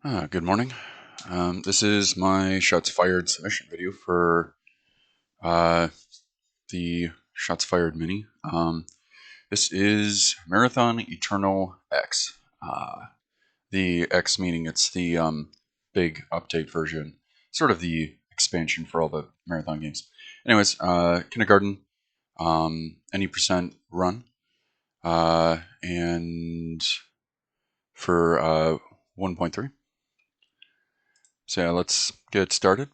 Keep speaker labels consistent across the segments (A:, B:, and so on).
A: Good morning. This is my Shots Fired submission video for uh, the Shots Fired mini. This is Marathon Eternal X. The X meaning it's the big update version, sort of the expansion for all the Marathon games. Anyways, kindergarten, any percent run, and for 1.3. So yeah, let's get started.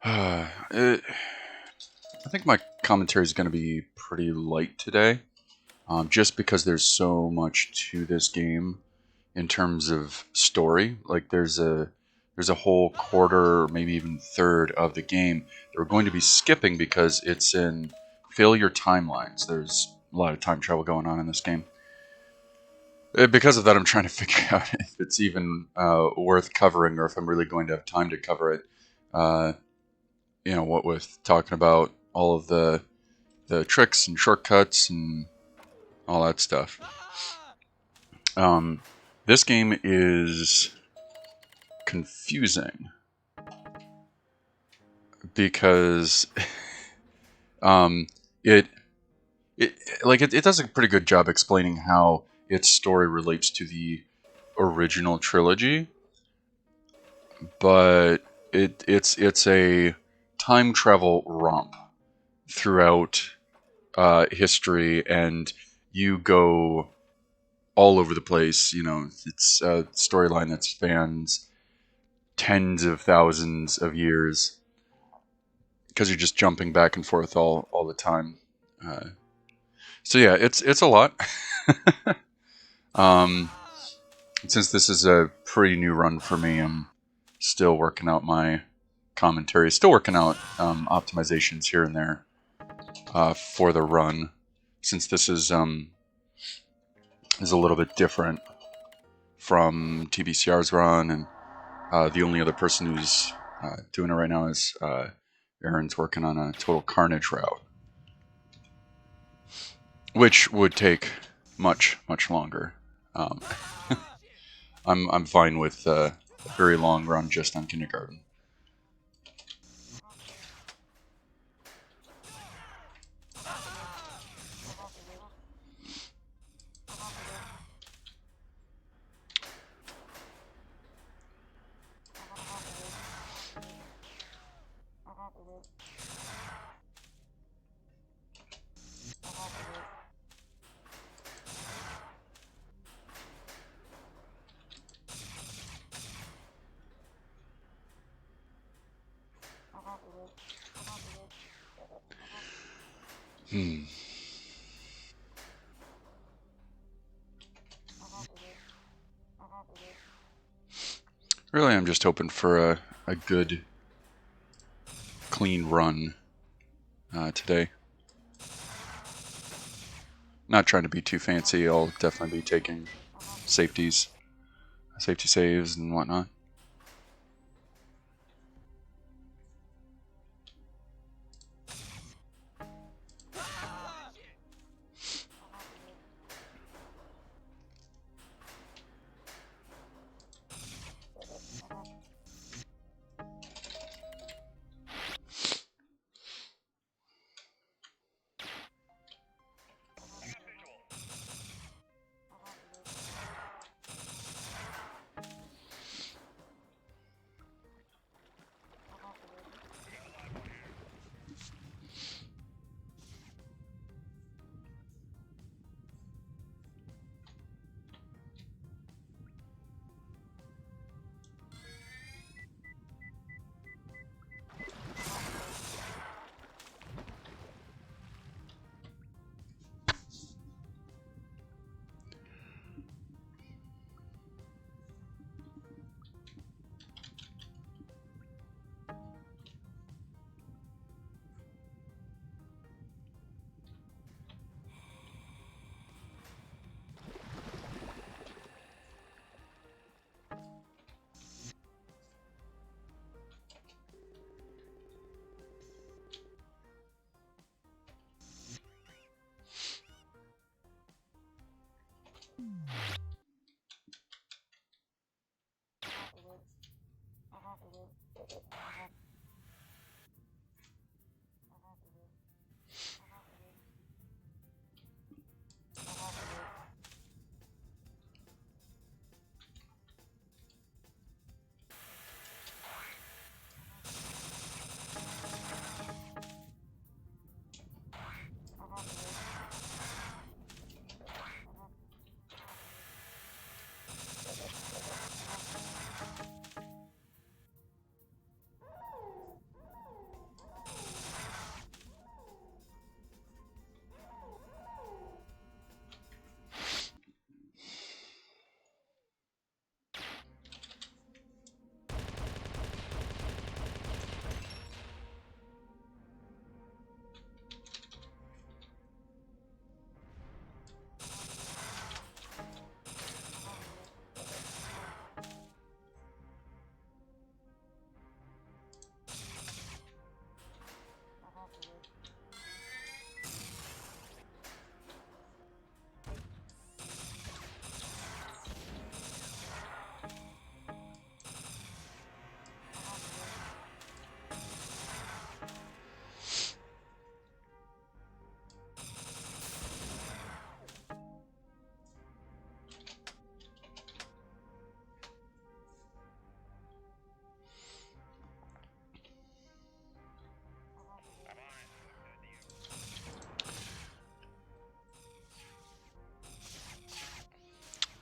A: I think my commentary is going to be pretty light today, just because there's so much to this game in terms of story. Like there's a whole quarter, or maybe even third of the game that we're going to be skipping because it's in failure timelines. There's a lot of time travel going on in this game. Because of that, I'm trying to figure out if it's even worth covering or if I'm really going to have time to cover it. What with talking about all of the tricks and shortcuts and all that stuff. This game is confusing because um, it, it does a pretty good job explaining how its story relates to the original trilogy, but it's a time travel romp throughout history, and you go all over the place. It's a storyline that spans tens of thousands of years because you're just jumping back and forth all the time. Uh, so yeah, it's a lot. um, since this is a pretty new run for me, I'm still working out my commentary, still working out optimizations here and there for the run. Since this is a little bit different from TBCR's run, and the only other person who's doing it right now is Aaron's working on a Total Carnage route, which would take much longer. Um, I'm fine with a very long run just on Kindergarten. Hmm. Really, I'm just hoping for a good, clean run today. Not trying to be too fancy. I'll definitely be taking safety saves and whatnot.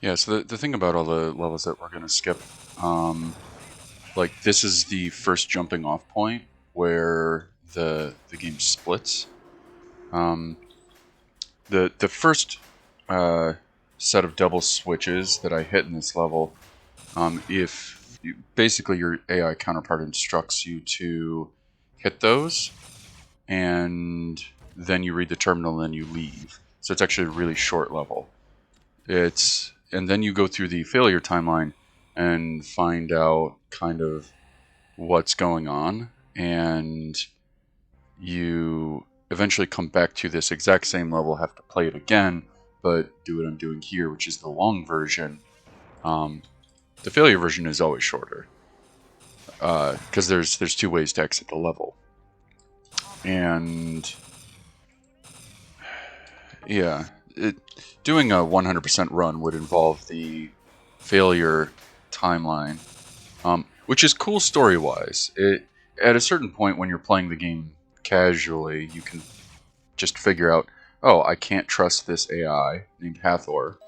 A: Yeah, so the thing about all the levels that we're going to skip, like this is the first jumping off point where the game splits. The first set of double switches that I hit in this level, if you, basically your AI counterpart instructs you to hit those, and then you read the terminal and then you leave. So it's actually a really short level. And then you go through the failure timeline and find out kind of what's going on, and you eventually come back to this exact same level, have to play it again, but do what I'm doing here, which is the long version. The failure version is always shorter because there's two ways to exit the level, and yeah, doing a 100% run would involve the failure timeline, which is cool story-wise. At a certain point when you're playing the game casually, you can just figure out, oh, I can't trust this AI named Hathor,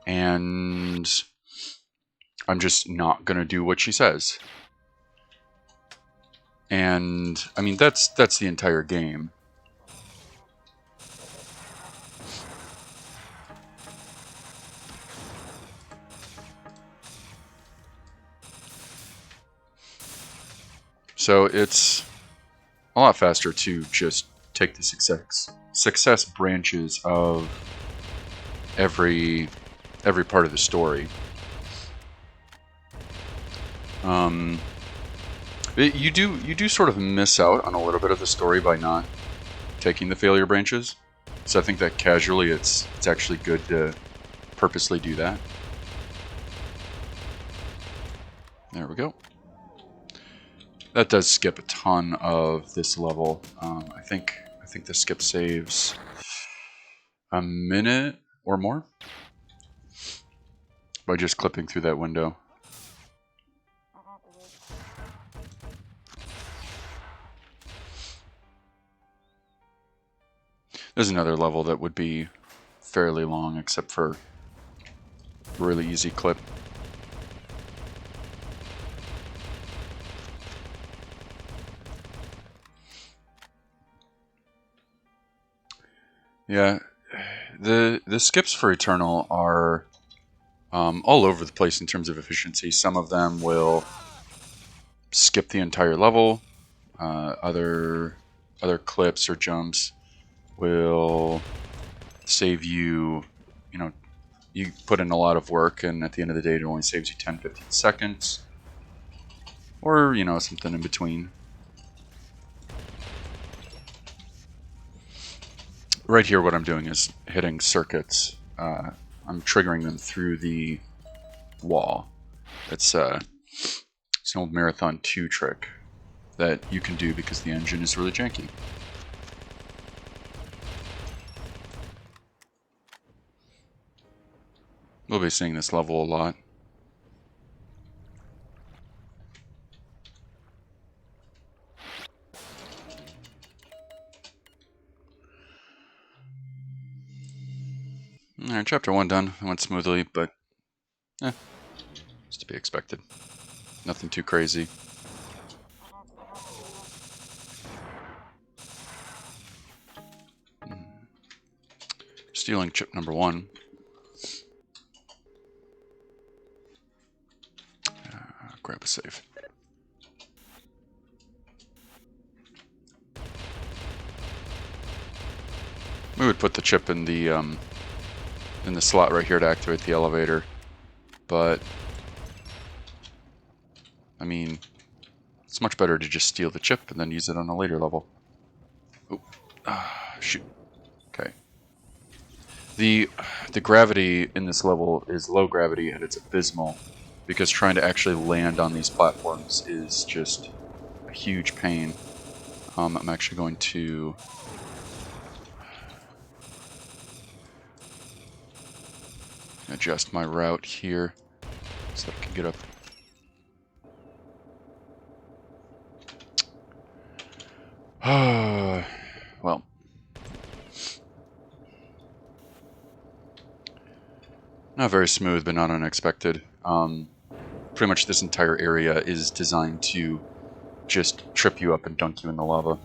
A: and I'm just not gonna do what she says. And I mean that's the entire game. So it's a lot faster to just take the success branches of every part of the story. You do sort of miss out on a little bit of the story by not taking the failure branches. So I think that casually it's actually good to purposely do that. There we go. That does skip a ton of this level. I think the skip saves a minute or more by just clipping through that window. There's another level that would be fairly long, except for a really easy clip. Yeah, the skips for Eternal are all over the place in terms of efficiency. Some of them will skip the entire level. Other clips or jumps will save you, you know, you put in a lot of work, and at the end of the day, it only saves you 10-15 seconds. Or, you know, something in between. Right here, what I'm doing is hitting circuits. I'm triggering them through the wall. It's an old Marathon 2 trick that you can do because the engine is really janky. We'll be seeing this level a lot. Alright, chapter 1 done. It went smoothly, but it's to be expected. Nothing too crazy. Stealing chip number 1. Grab a save. We would put the chip in the slot right here to activate the elevator, but I mean, it's much better to just steal the chip and then use it on a later level. Oh, shoot. Okay. The gravity in this level is low gravity, and it's abysmal because trying to actually land on these platforms is just a huge pain. I'm actually going to adjust my route here so I can get up. Well, Not very smooth, but not unexpected. Pretty much this entire area is designed to just trip you up and dunk you in the lava.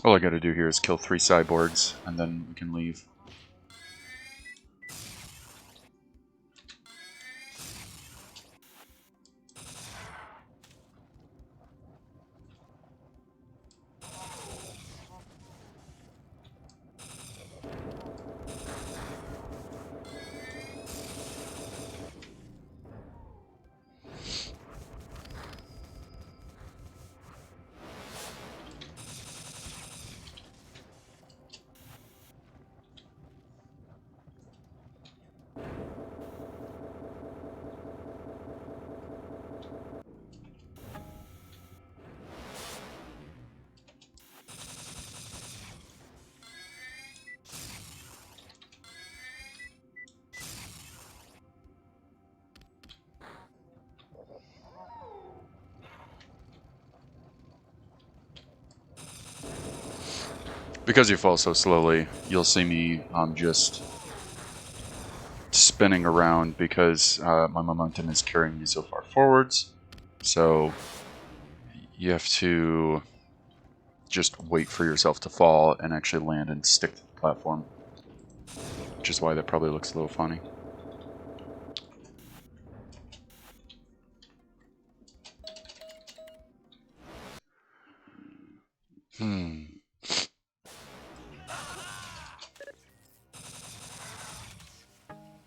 A: All I gotta do here is kill 3 cyborgs, and then we can leave. Because you fall so slowly, you'll see me just spinning around because my momentum is carrying me so far forwards. So you have to just wait for yourself to fall and actually land and stick to the platform. Which is why that probably looks a little funny.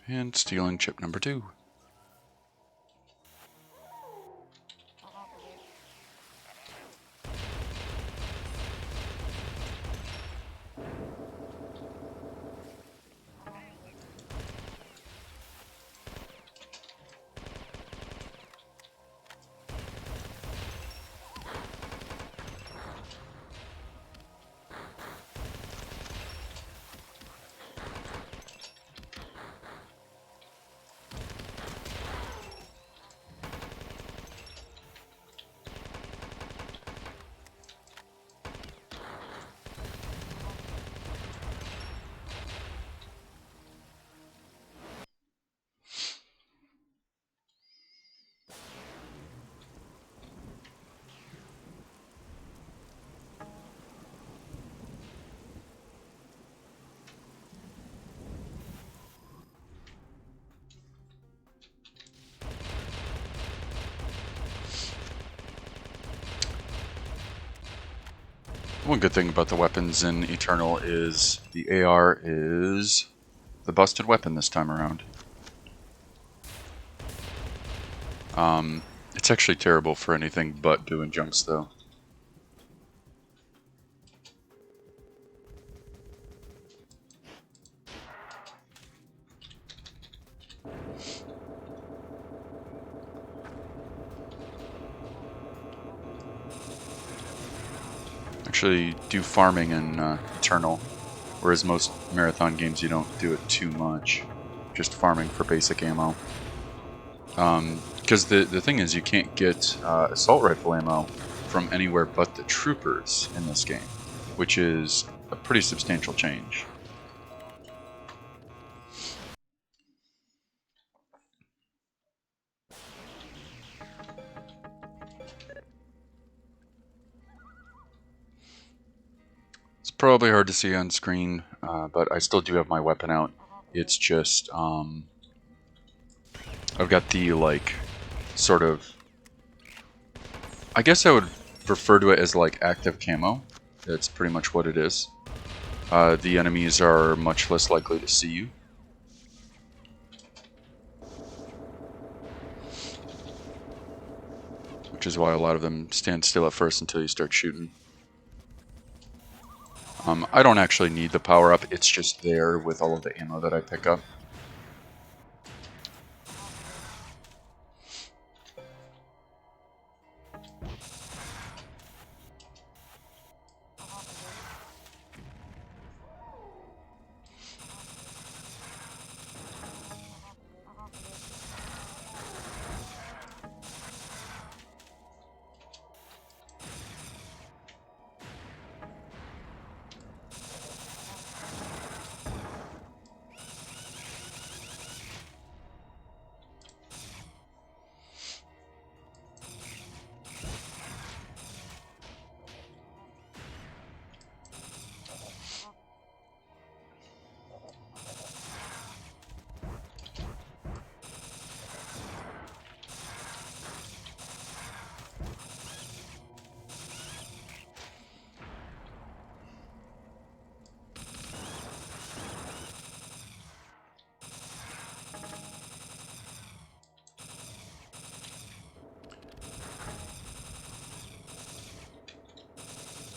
A: And stealing chip number 2. One good thing about the weapons in Eternal is the AR is the busted weapon this time around. It's actually terrible for anything but doing jumps, though. Actually do farming in Eternal, whereas most marathon games you don't do it too much. Just farming for basic ammo. Because the thing is, you can't get assault rifle ammo from anywhere but the troopers in this game, which is a pretty substantial change. It's probably hard to see on screen, but I still do have my weapon out. It's just, I've got the, like, sort of, I guess I would refer to it as, like, active camo. That's pretty much what it is. The enemies are much less likely to see you. Which is why a lot of them stand still at first until you start shooting. I don't actually need the power-up, it's just there with all of the ammo that I pick up.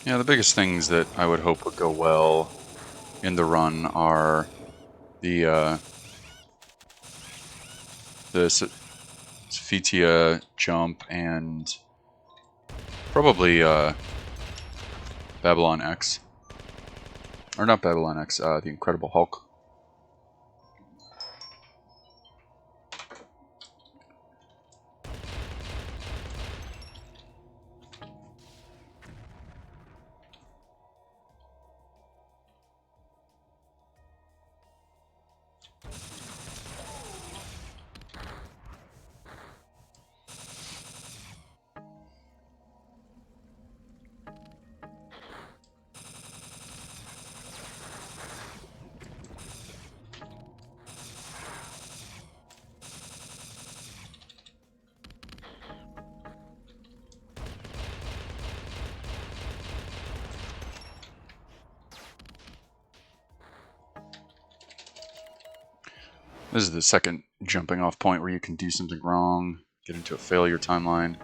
A: Yeah, the biggest things that I would hope would go well in the run are the Sphitia jump and probably Babylon X. Or not Babylon X, the Incredible Hulk. This is the second jumping off point where you can do something wrong, get into a failure timeline.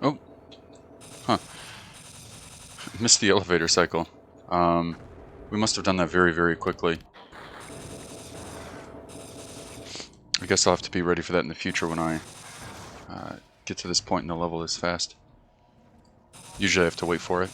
A: Oh, huh. Missed the elevator cycle. We must have done that very, very quickly. I guess I'll have to be ready for that in the future when I get to this point in the level this fast. Usually I have to wait for it.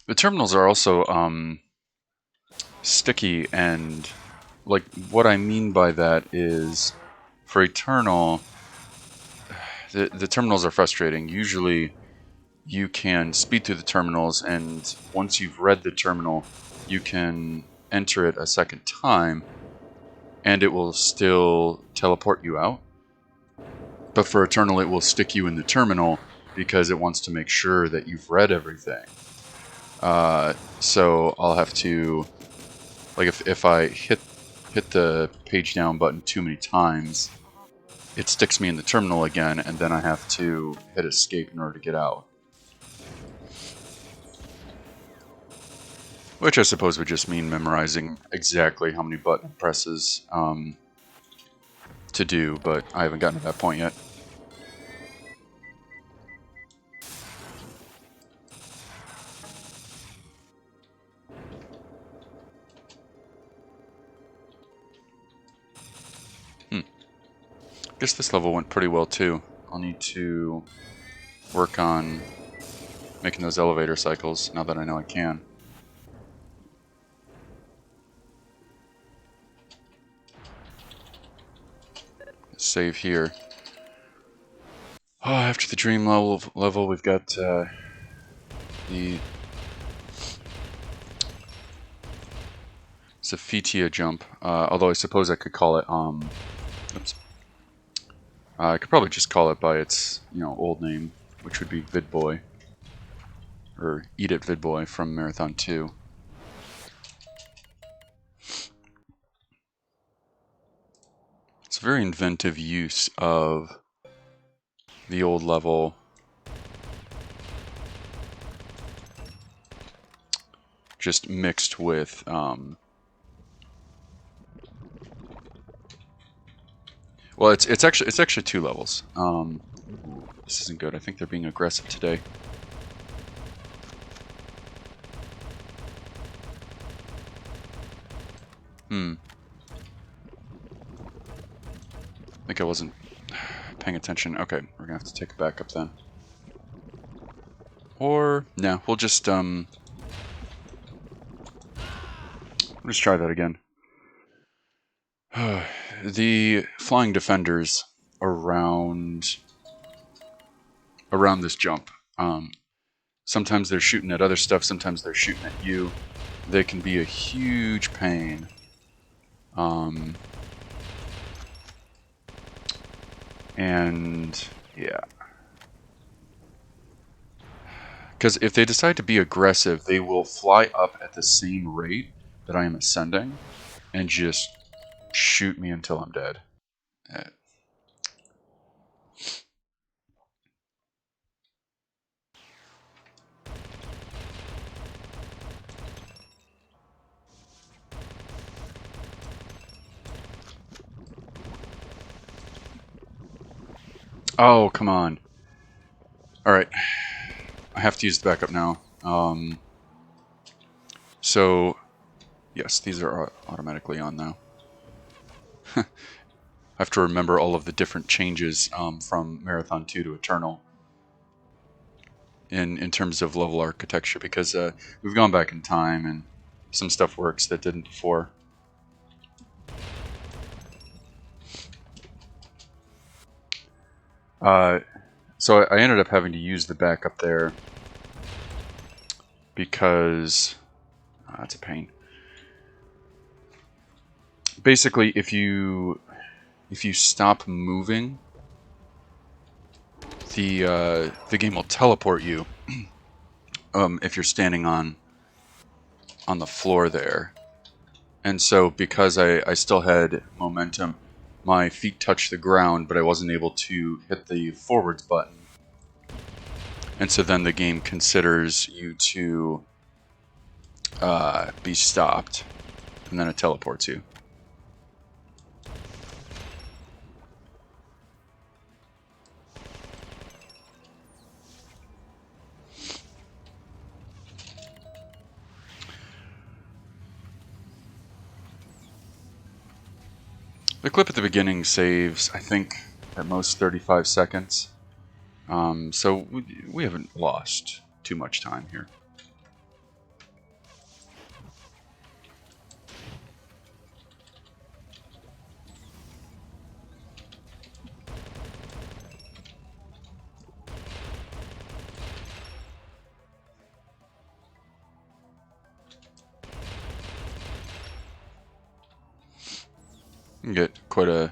A: The terminals are also sticky, and like what I mean by that is for Eternal, the terminals are frustrating. Usually you can speed through the terminals, and once you've read the terminal, you can enter it a second time, and it will still teleport you out. But for Eternal, it will stick you in the terminal because it wants to make sure that you've read everything. So I'll have to, like, if I hit the page down button too many times, it sticks me in the terminal again, and then I have to hit escape in order to get out. Which I suppose would just mean memorizing exactly how many button presses to do, but I haven't gotten to that point yet. Guess this level went pretty well too. I'll need to work on making those elevator cycles now that I know I can. Save here. Oh, after the dream level, we've got the Sphitia jump. Although I suppose I could call it oops, I could probably just call it by its, old name, which would be Vidboy. Or Eat It Vidboy from Marathon 2. It's a very inventive use of the old level. Just mixed with well, it's actually 2 levels. This isn't good. I think they're being aggressive today. I think I wasn't paying attention. Okay, we're gonna have to take a backup then. Or no, we'll just let's try that again. The flying defenders around this jump. Sometimes they're shooting at other stuff. Sometimes they're shooting at you. They can be a huge pain. And yeah. Because if they decide to be aggressive, they will fly up at the same rate that I am ascending and just shoot me until I'm dead. Oh, come on. Alright. I have to use the backup now. So, yes, these are automatically on now. I have to remember all of the different changes from Marathon 2 to Eternal in terms of level architecture, because we've gone back in time and some stuff works that didn't before. So I ended up having to use the backup there because it's a pain. Basically, if you stop moving, the game will teleport you if you're standing on the floor there. And so because I still had momentum, my feet touched the ground, but I wasn't able to hit the forwards button. And so then the game considers you to be stopped, and then it teleports you. The clip at the beginning saves, I think, at most 35 seconds. So we haven't lost too much time here. You can get quite a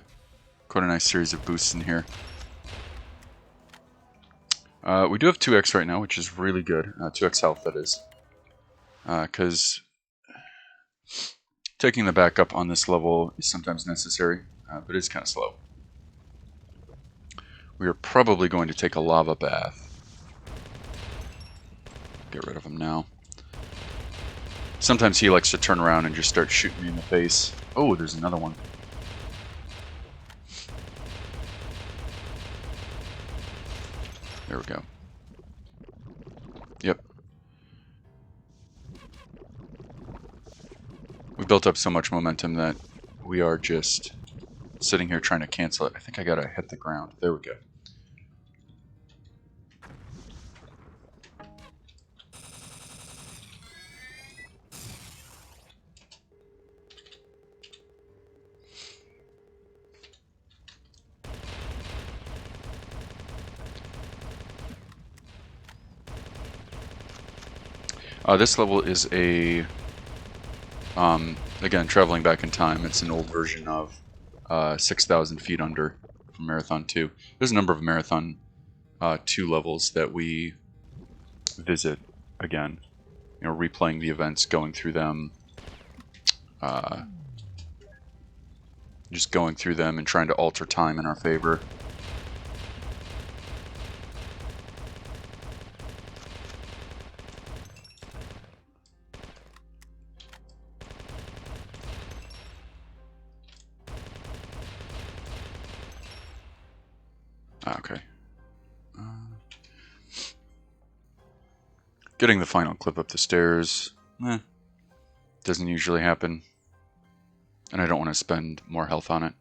A: nice series of boosts in here. We do have 2x right now, which is really good. 2x health, that is. Because taking the backup on this level is sometimes necessary, but it's kind of slow. We are probably going to take a lava bath. Get rid of him now. Sometimes he likes to turn around and just start shooting me in the face. Oh, there's another one. There we go. Yep. We built up so much momentum that we are just sitting here trying to cancel it. I think I gotta hit the ground. There we go. This level is a, again, traveling back in time. It's an old version of 6,000 Feet Under. from Marathon 2. There's a number of Marathon 2 levels that we visit again. You know, replaying the events, going through them, just going through them and trying to alter time in our favor. Okay. Getting the final clip up the stairs, doesn't usually happen. And I don't want to spend more health on it.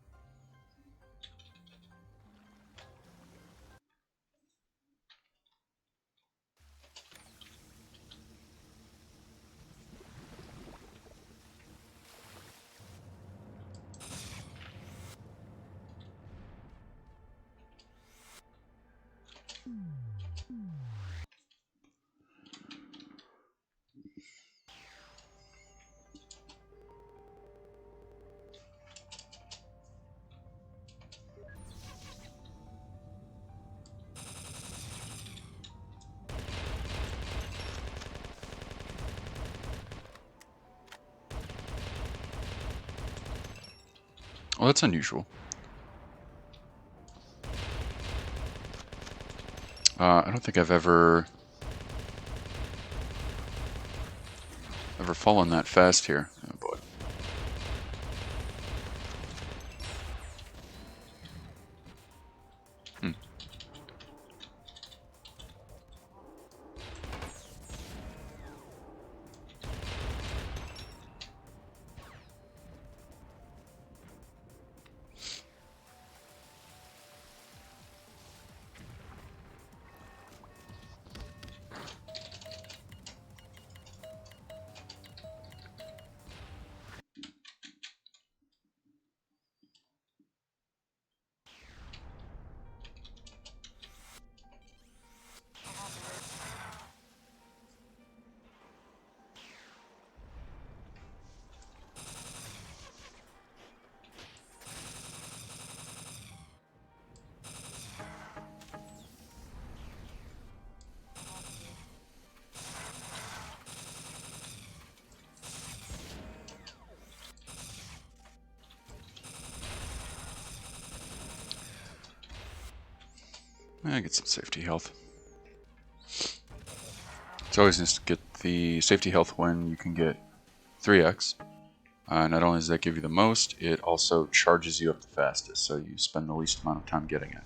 A: Well, that's unusual. I don't think I've ever fallen that fast here. Oh boy. I get some safety health. It's always nice to get the safety health when you can get 3x. Not only does that give you the most, it also charges you up the fastest, so you spend the least amount of time getting it.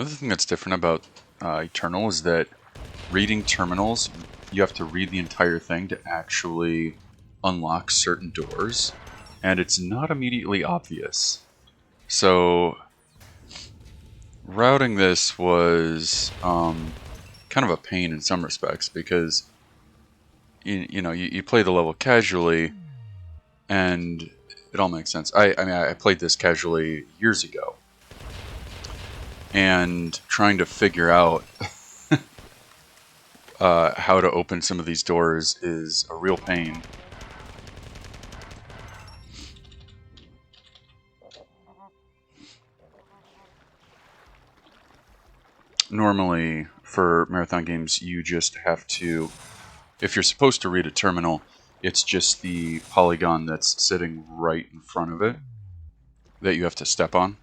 A: Another thing that's different about Eternal is that reading terminals, you have to read the entire thing to actually unlock certain doors, and it's not immediately obvious. So routing this was kind of a pain in some respects, because you play the level casually, and it all makes sense. I mean, I played this casually years ago, and trying to figure out how to open some of these doors is a real pain. Normally, for marathon games, you just have to, if you're supposed to read a terminal, it's just the polygon that's sitting right in front of it that you have to step on.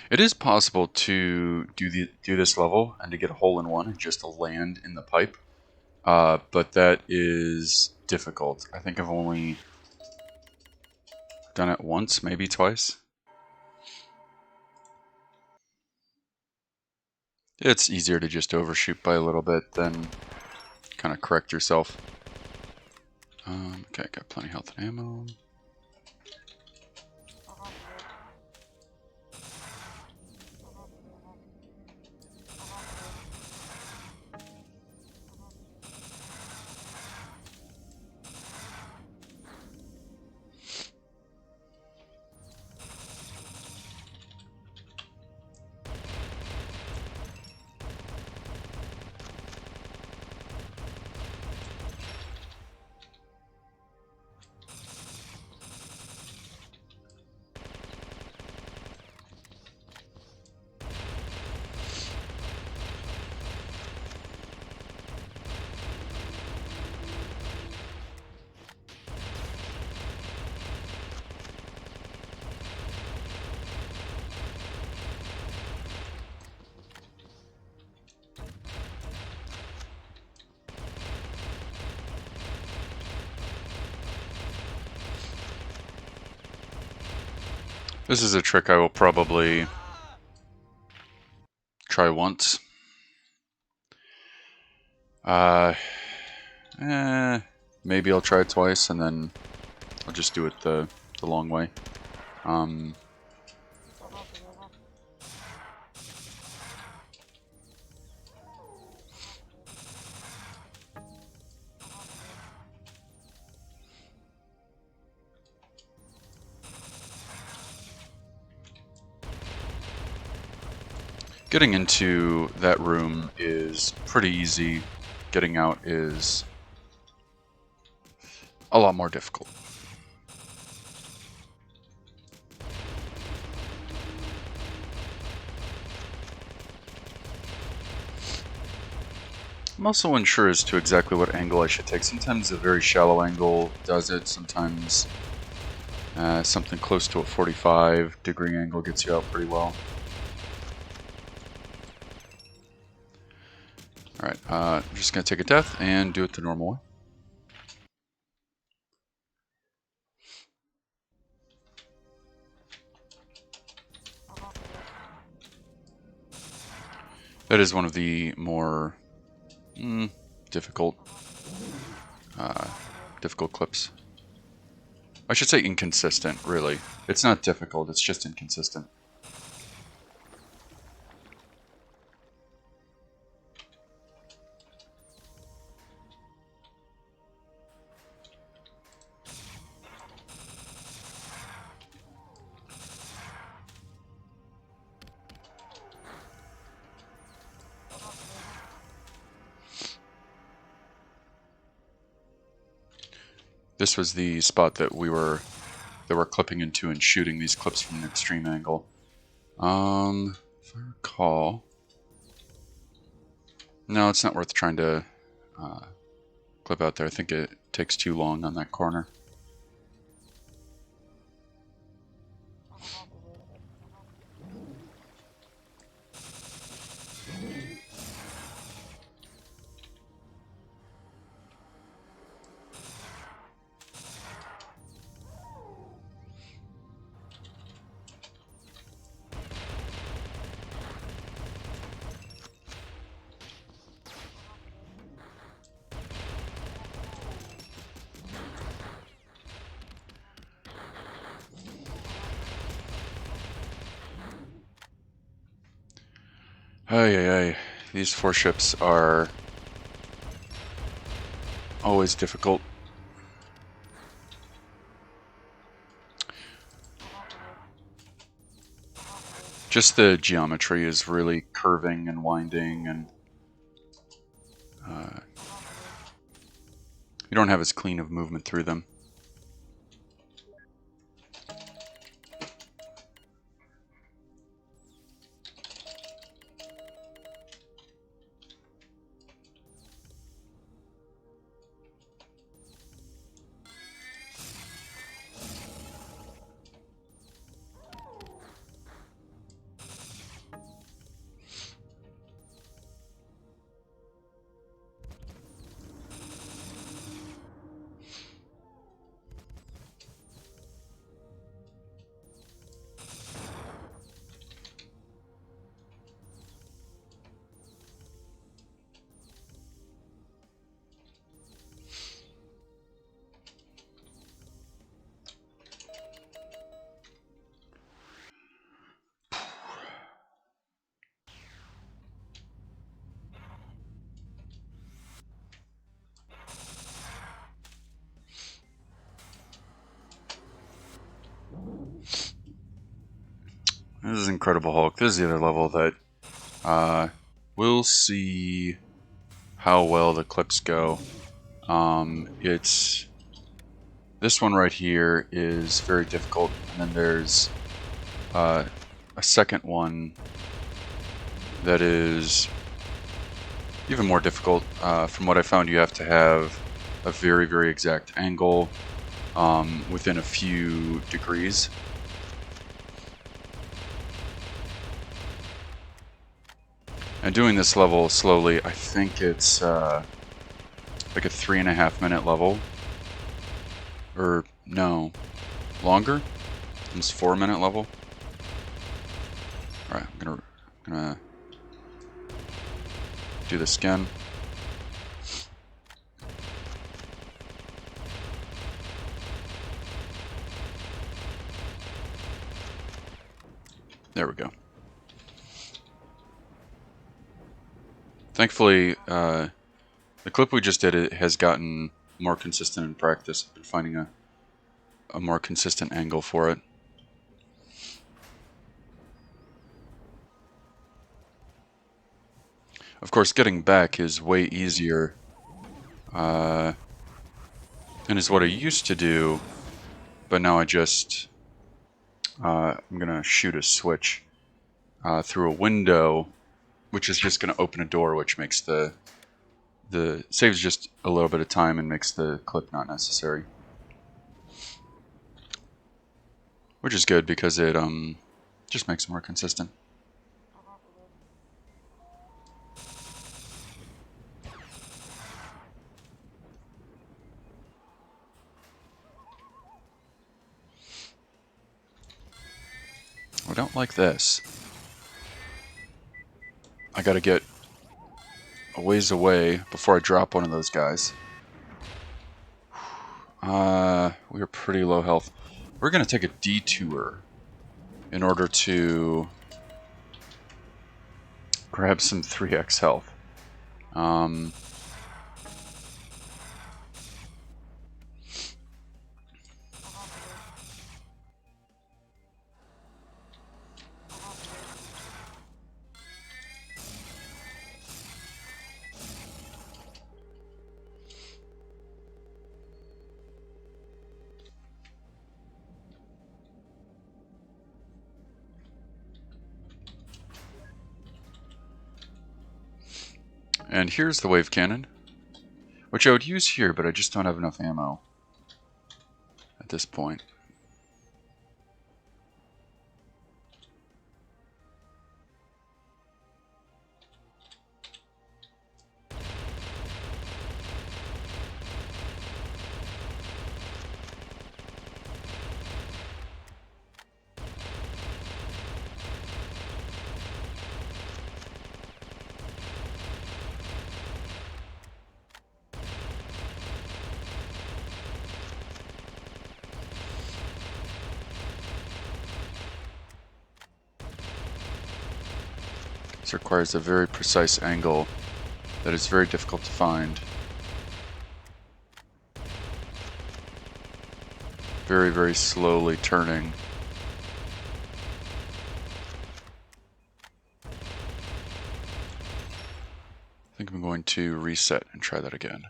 A: It is possible to do this level and to get a hole in one and just to land in the pipe, but that is difficult. I think I've only done it once, maybe twice. It's easier to just overshoot by a little bit than kind of correct yourself. Okay, got plenty of health and ammo. This is a trick I will probably try once. Maybe I'll try it twice, and then I'll just do it the long way. Getting into that room is pretty easy. Getting out is a lot more difficult. I'm also unsure as to exactly what angle I should take. Sometimes a very shallow angle does it, sometimes something close to a 45-degree angle gets you out pretty well. Alright, I'm just going to take a death and do it the normal way. That is one of the more difficult difficult clips. I should say inconsistent, really. It's not difficult, it's just inconsistent. This was the spot that we're clipping into and shooting these clips from an extreme angle. If I recall... No, it's not worth trying to clip out there. I think it takes too long on that corner. Ay. These 4 ships are always difficult. Just the geometry is really curving and winding, and you don't have as clean of movement through them. This is Incredible Hulk. This is the other level that we'll see how well the clips go. It's this one right here is very difficult, and then there's a second one that is even more difficult. From what I found, you have to have a very, very exact angle within a few degrees. And doing this level slowly, I think it's like a 3.5 minute level. Or, no, longer? It's 4 minute level. Alright, I'm gonna do this again. There we go. Thankfully, the clip we just did has gotten more consistent in practice. I've been finding a more consistent angle for it. Of course, getting back is way easier, and is what I used to do, but now I just, I'm going to shoot a switch through a window, which is just going to open a door, which makes the saves just a little bit of time and makes the clip not necessary. Which is good because it just makes it more consistent. I don't like this. I gotta get a ways away before I drop one of those guys. We are pretty low health. We're going to take a detour in order to grab some 3x health. And here's the wave cannon, which I would use here, but I just don't have enough ammo at this point. This requires a very precise angle that is very difficult to find. Very, very slowly turning. I think I'm going to reset and try that again.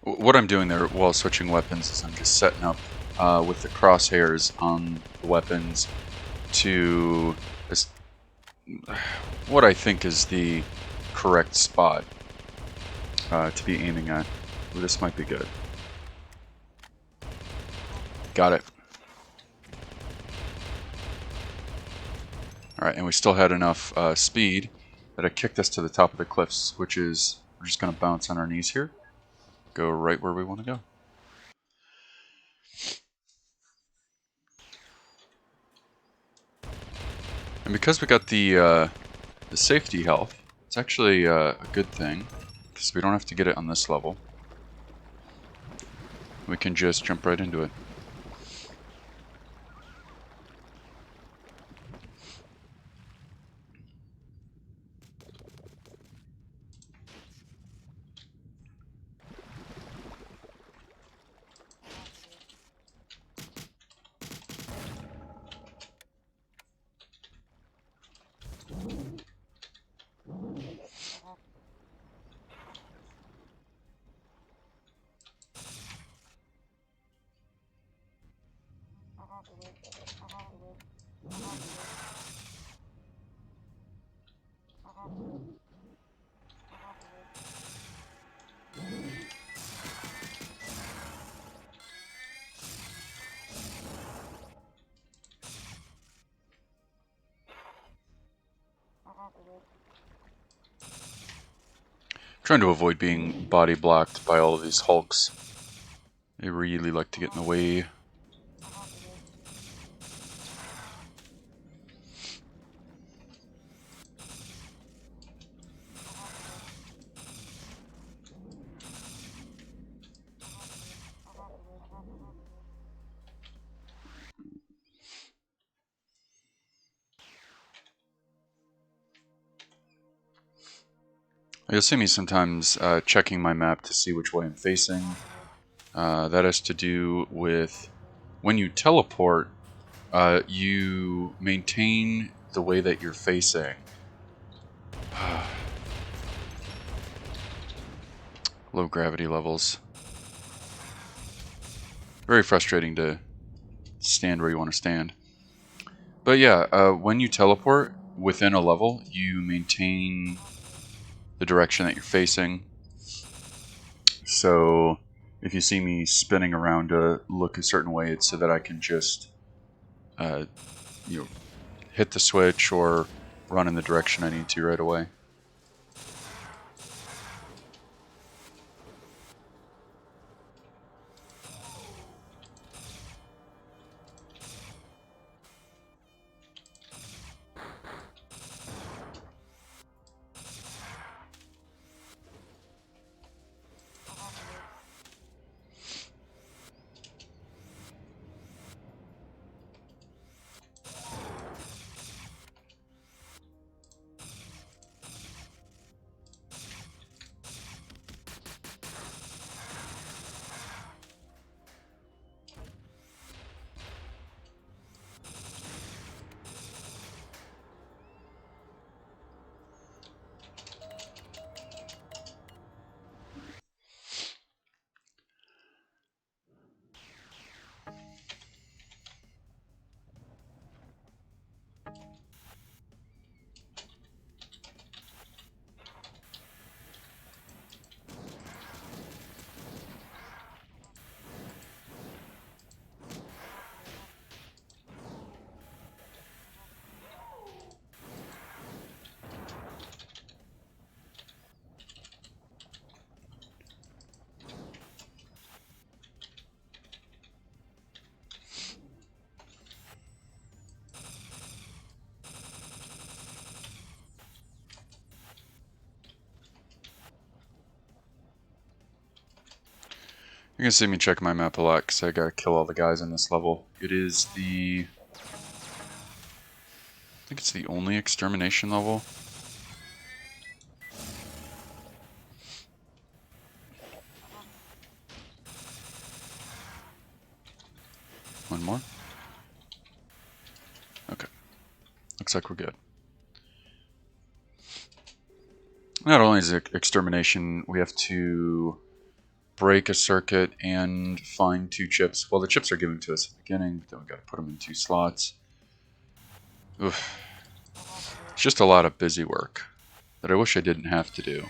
A: What I'm doing there while switching weapons is I'm just setting up with the crosshairs on the weapons to what I think is the correct spot to be aiming at. Ooh, this might be good. Got it. Alright, and we still had enough speed that it kicked us to the top of the cliffs, which is, we're just going to bounce on our knees here. Go right where we want to go. And because we got the safety health, it's actually a good thing, because we don't have to get it on this level. We can just jump right into it. Trying to avoid being body blocked by all of these hulks. They really like to get in the way. You'll see me sometimes checking my map to see which way I'm facing. That has to do with when you teleport, you maintain the way that you're facing. Low gravity levels. Very frustrating to stand where you want to stand. But yeah, when you teleport within a level, you maintain the direction that you're facing. So if you see me spinning around to look a certain way, it's so that I can just hit the switch or run in the direction I need to right away. You're gonna see me check my map a lot because I gotta kill all the guys in this level. It is the... I think it's the only extermination level. One more. Okay. Looks like we're good. Not only is it extermination, we have to break a circuit and find 2 chips. Well, the chips are given to us at the beginning, but then we gotta put them in 2 slots. Oof. It's just a lot of busy work that I wish I didn't have to do.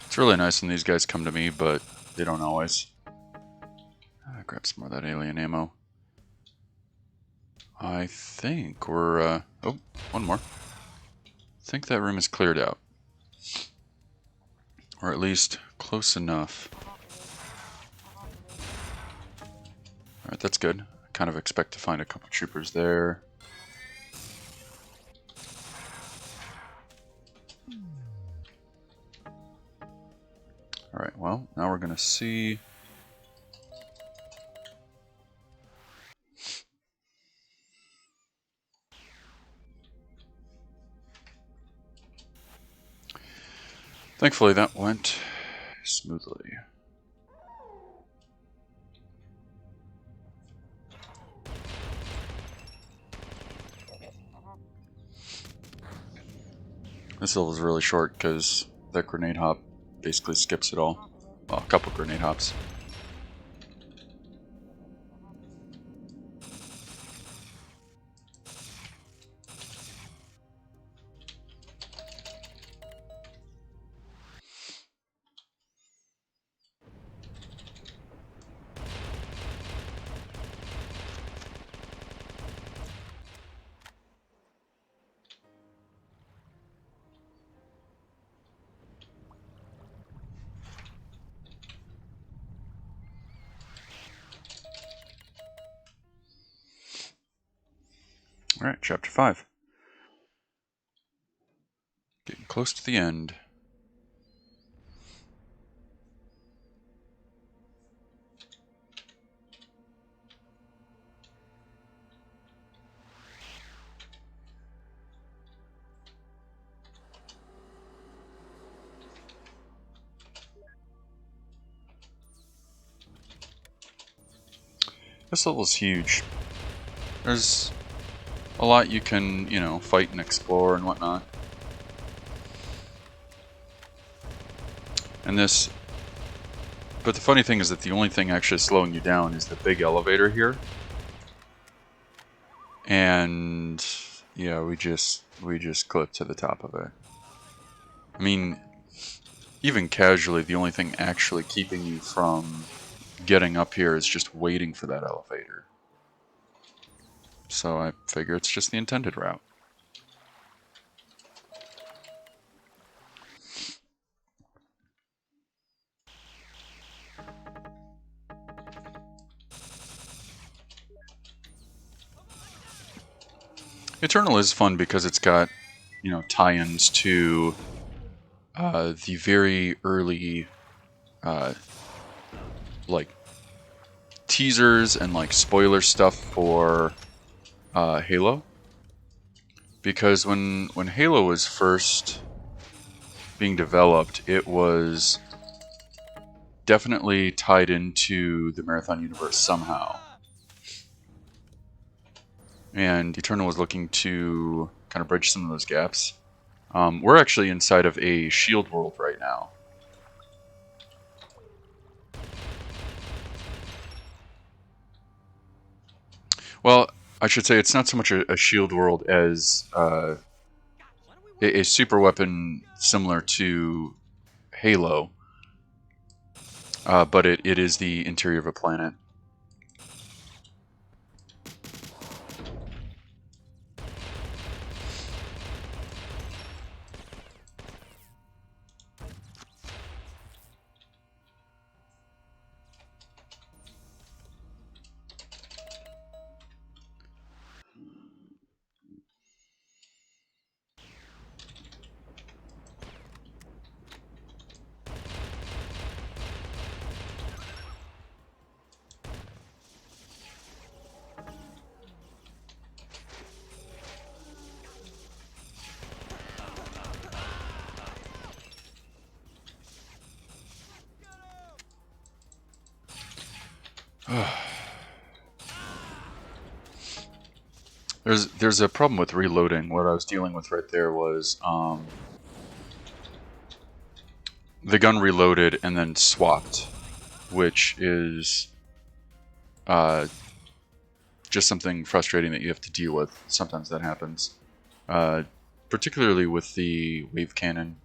A: It's really nice when these guys come to me, but they don't always. Grab some more of that alien ammo. I think we're, oh, one more. I think that room is cleared out. Or at least close enough. Alright, that's good. I kind of expect to find a couple troopers there. Alright, well, now we're going to see... Thankfully that went smoothly. This level is really short because that grenade hop basically skips it all. Well, a couple grenade hops. Alright, chapter 5. Getting close to the end. This level is huge. There's a lot you can, you know, fight and explore and whatnot. And this... But the funny thing is that the only thing actually slowing you down is the big elevator here. And yeah, we just clipped to the top of it. I mean, even casually, the only thing actually keeping you from getting up here is just waiting for that elevator. So I figure it's just the intended route. Eternal is fun because it's got, you know, tie-ins to the very early, like, teasers and, like, spoiler stuff for Halo. Because when Halo was first being developed, it was definitely tied into the Marathon universe somehow. And Eternal was looking to kind of bridge some of those gaps. We're actually inside of a shield world right now. Well, I should say it's not so much a shield world as a super weapon similar to Halo, but it is the interior of a planet. There's a problem with reloading. What I was dealing with right there was the gun reloaded and then swapped, which is just something frustrating that you have to deal with. Sometimes that happens, particularly with the wave cannon.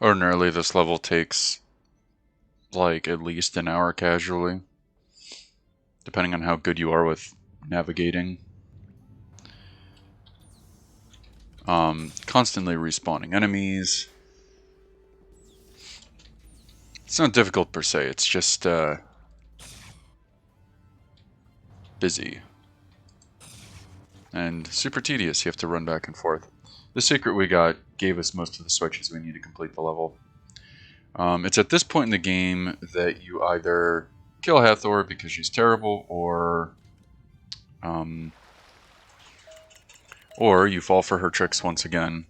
A: Ordinarily, this level takes like at least an hour casually, depending on how good you are with navigating. Constantly respawning enemies. It's not difficult per se, it's just busy. And super tedious, you have to run back and forth. The secret we got gave us most of the switches we need to complete the level. It's at this point in the game that you either kill Hathor because she's terrible, or Or you fall for her tricks once again,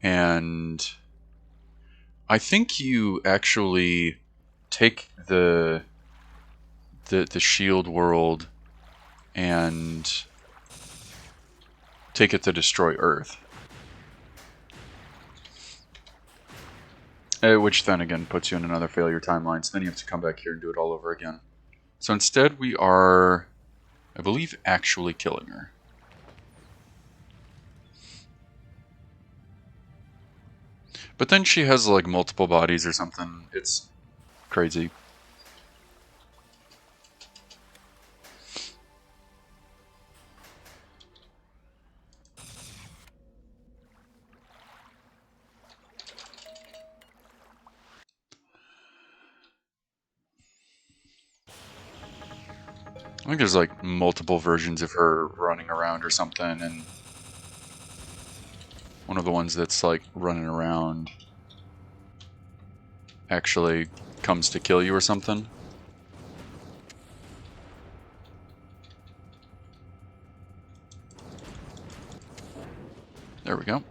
A: and I think you actually take the shield world and take it to destroy Earth. Which then again puts you in another failure timeline, so then you have to come back here and do it all over again. So instead we are, I believe, actually killing her. But then she has like multiple bodies or something. It's crazy. I think there's like multiple versions of her running around or something, and one of the ones that's like running around actually comes to kill you or something. There we go.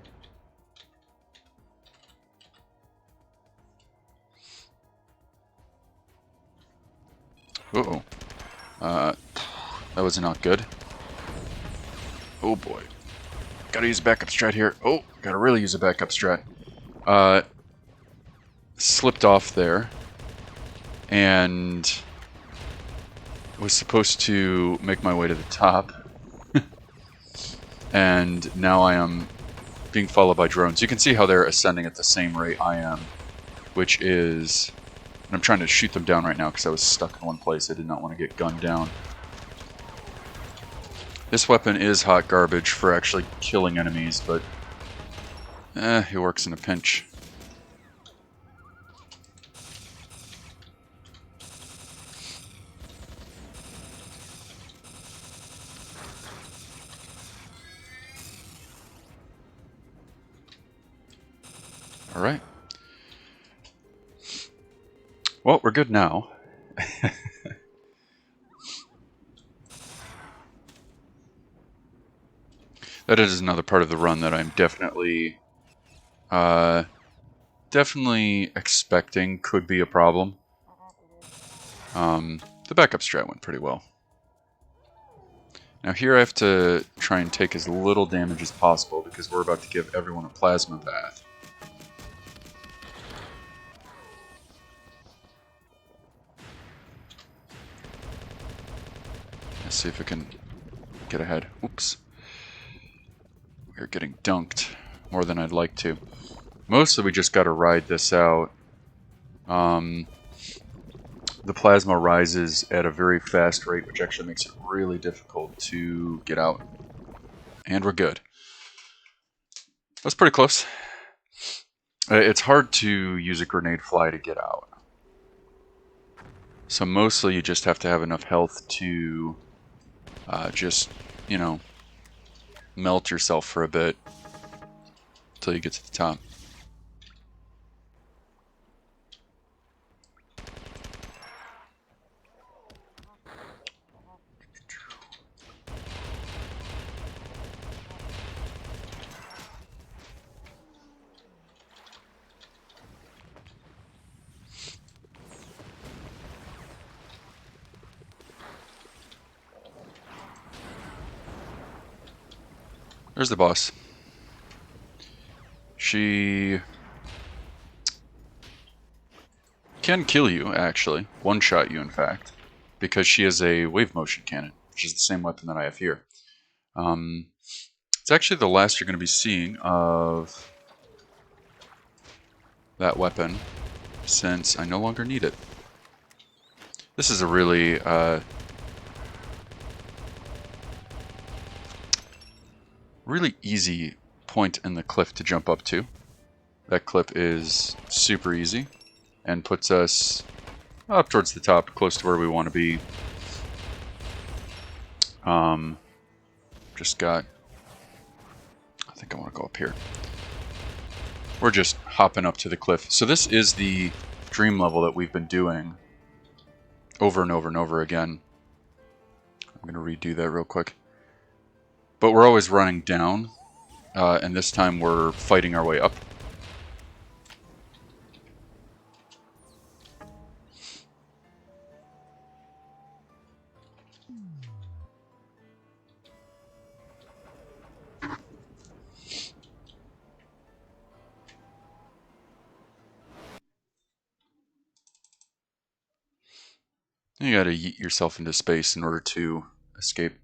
A: Uh-oh. That was not good. Oh boy. Gotta use a backup strat here. Oh, gotta really use a backup strat. Slipped off there. And was supposed to make my way to the top. And now I am being followed by drones. You can see how they're ascending at the same rate I am, which is... And I'm trying to shoot them down right now because I was stuck in one place. I did not want to get gunned down. This weapon is hot garbage for actually killing enemies, but it works in a pinch. Alright. Well, we're good now. That is another part of the run that I'm definitely expecting could be a problem. The backup strat went pretty well. Now here I have to try and take as little damage as possible because we're about to give everyone a plasma bath. Let's see if I can get ahead. Oops. We're getting dunked more than I'd like to. Mostly we just got to ride this out. The plasma rises at a very fast rate, which actually makes it really difficult to get out. And we're good. That's pretty close. It's hard to use a grenade fly to get out. So mostly you just have to have enough health to just, you know, melt yourself for a bit until you get to the top. There's the boss. She can kill you, actually. One-shot you, in fact. Because she has a wave motion cannon, which is the same weapon that I have here. It's actually the last you're going to be seeing of that weapon, since I no longer need it. This is a really... really easy point in the cliff to jump up to. That cliff is super easy and puts us up towards the top, close to where we want to be. Just got... I think I want to go up here. We're just hopping up to the cliff. So this is the dream level that we've been doing over and over and over again. I'm going to redo that real quick. but we're always running down, and this time we're fighting our way up. You gotta yeet yourself into space in order to escape.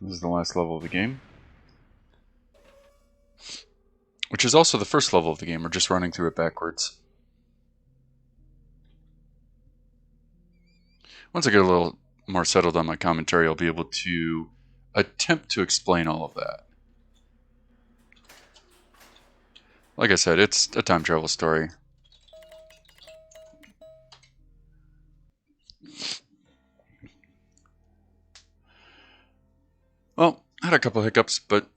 A: This is the last level of the game, which is also the first level of the game. We're just running through it backwards. Once I get a little more settled on my commentary, I'll be able to attempt to explain all of that. Like I said, it's a time travel story. Well, I had a couple hiccups, but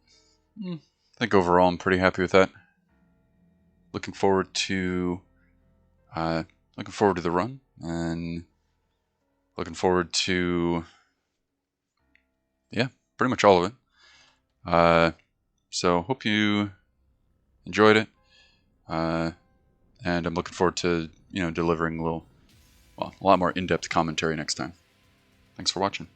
A: I think overall I'm pretty happy with that. Looking forward to the run, and looking forward to, yeah, pretty much all of it. So hope you enjoyed it, and I'm looking forward to delivering a lot more in-depth commentary next time. Thanks for watching.